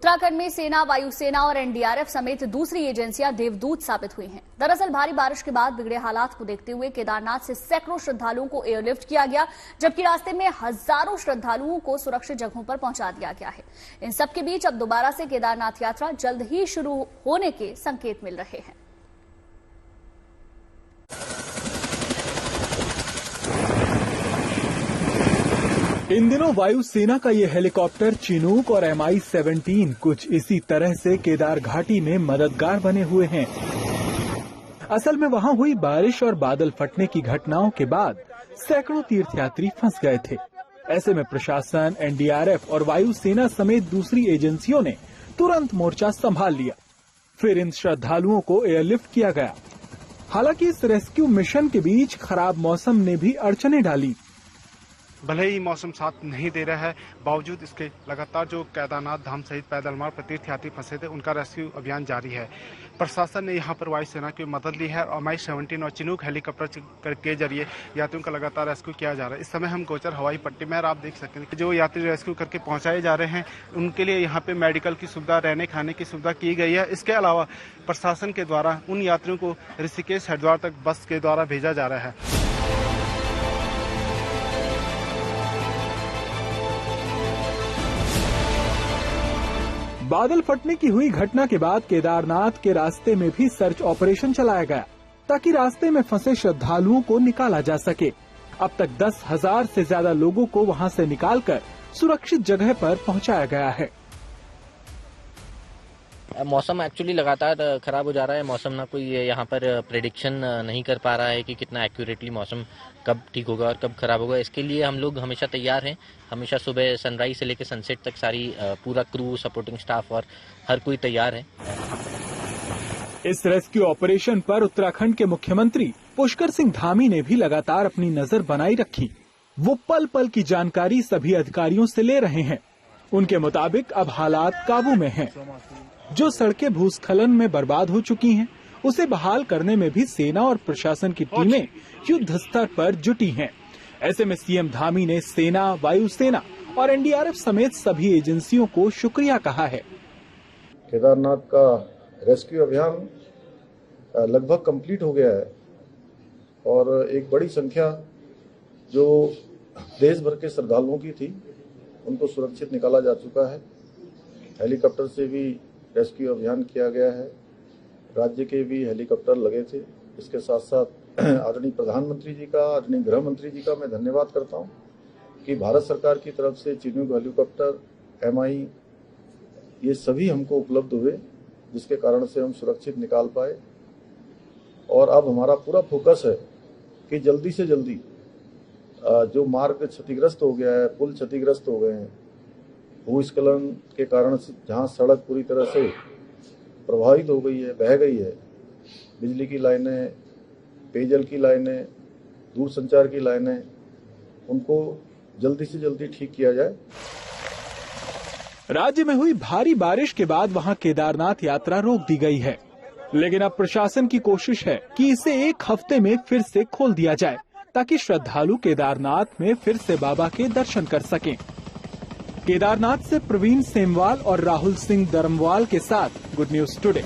उत्तराखंड में सेना, वायुसेना और एनडीआरएफ समेत दूसरी एजेंसियां देवदूत साबित हुई हैं। दरअसल भारी बारिश के बाद बिगड़े हालात को देखते हुए केदारनाथ से सैकड़ों श्रद्धालुओं को एयरलिफ्ट किया गया, जबकि रास्ते में हजारों श्रद्धालुओं को सुरक्षित जगहों पर पहुंचा दिया गया है। इन सबके बीच अब दोबारा से केदारनाथ यात्रा जल्द ही शुरू होने के संकेत मिल रहे हैं। इन दिनों वायुसेना का ये हेलीकॉप्टर चिनूक और MI-17 कुछ इसी तरह से केदार घाटी में मददगार बने हुए हैं। असल में वहां हुई बारिश और बादल फटने की घटनाओं के बाद सैकड़ों तीर्थयात्री फंस गए थे। ऐसे में प्रशासन, एनडीआरएफ और वायुसेना समेत दूसरी एजेंसियों ने तुरंत मोर्चा संभाल लिया। फिर इन श्रद्धालुओं को एयरलिफ्ट किया गया। हालांकि इस रेस्क्यू मिशन के बीच खराब मौसम ने भी अड़चने डाली। भले ही मौसम साथ नहीं दे रहा है, बावजूद इसके लगातार जो केदारनाथ धाम सहित पैदल मार्ग पर तीर्थयात्री फंसे थे, उनका रेस्क्यू अभियान जारी है। प्रशासन ने यहाँ पर वायुसेना की मदद ली है और MI-17 और चिनूक हेलीकॉप्टर के जरिए यात्रियों का लगातार रेस्क्यू किया जा रहा है। इस समय हम गोचर हवाई पट्टी में, और आप देख सकते हैं जो यात्री रेस्क्यू करके पहुंचाए जा रहे हैं, उनके लिए यहाँ पे मेडिकल की सुविधा, रहने खाने की सुविधा की गई है। इसके अलावा प्रशासन के द्वारा उन यात्रियों को ऋषिकेश, हरिद्वार तक बस के द्वारा भेजा जा रहा है। बादल फटने की हुई घटना के बाद केदारनाथ के रास्ते में भी सर्च ऑपरेशन चलाया गया ताकि रास्ते में फंसे श्रद्धालुओं को निकाला जा सके। अब तक 10,000 से ज्यादा लोगों को वहां से निकालकर सुरक्षित जगह पर पहुंचाया गया है। मौसम एक्चुअली लगातार खराब हो जा रहा है। मौसम ना कोई यहाँ पर प्रेडिक्शन नहीं कर पा रहा है कि कितना एक्यूरेटली मौसम कब ठीक होगा और कब खराब होगा। इसके लिए हम लोग हमेशा तैयार हैं। हमेशा सुबह सनराइज से लेकर सनसेट तक सारी पूरा क्रू, सपोर्टिंग स्टाफ और हर कोई तैयार है। इस रेस्क्यू ऑपरेशन पर उत्तराखंड के मुख्यमंत्री पुष्कर सिंह धामी ने भी लगातार अपनी नजर बनाई रखी। वो पल पल की जानकारी सभी अधिकारियों से ले रहे हैं। उनके मुताबिक अब हालात काबू में हैं। जो सड़कें भूस्खलन में बर्बाद हो चुकी हैं, उसे बहाल करने में भी सेना और प्रशासन की टीमें युद्ध स्तर पर जुटी हैं। ऐसे में सीएम धामी ने सेना, वायुसेना और एनडीआरएफ समेत सभी एजेंसियों को शुक्रिया कहा है। केदारनाथ का रेस्क्यू अभियान लगभग कंप्लीट हो गया है और एक बड़ी संख्या जो देश भर के श्रद्धालुओं की थी, उनको सुरक्षित निकाला जा चुका है। हेलीकॉप्टर से भी रेस्क्यू अभियान किया गया है। राज्य के भी हेलीकॉप्टर लगे थे। इसके साथ साथ आदरणीय प्रधानमंत्री जी का, आदरणीय गृह मंत्री जी का मैं धन्यवाद करता हूं कि भारत सरकार की तरफ से चिनूक हेलीकॉप्टर, MI, ये सभी हमको उपलब्ध हुए, जिसके कारण से हम सुरक्षित निकाल पाए। और अब हमारा पूरा फोकस है कि जल्दी से जल्दी जो मार्ग क्षतिग्रस्त हो गया है, पुल क्षतिग्रस्त हो गए हैं, भूस्खलन के कारण से जहां सड़क पूरी तरह से प्रभावित हो गई है, बह गई है, बिजली की लाइनें, पेयजल की लाइनें, दूरसंचार की लाइनें, उनको जल्दी से जल्दी ठीक किया जाए। राज्य में हुई भारी बारिश के बाद वहां केदारनाथ यात्रा रोक दी गई है, लेकिन अब प्रशासन की कोशिश है कि इसे एक हफ्ते में फिर से खोल दिया जाए ताकि श्रद्धालु केदारनाथ में फिर से बाबा के दर्शन कर सकें। केदारनाथ से प्रवीण सेमवाल और राहुल सिंह दरमवाल के साथ गुड न्यूज टुडे।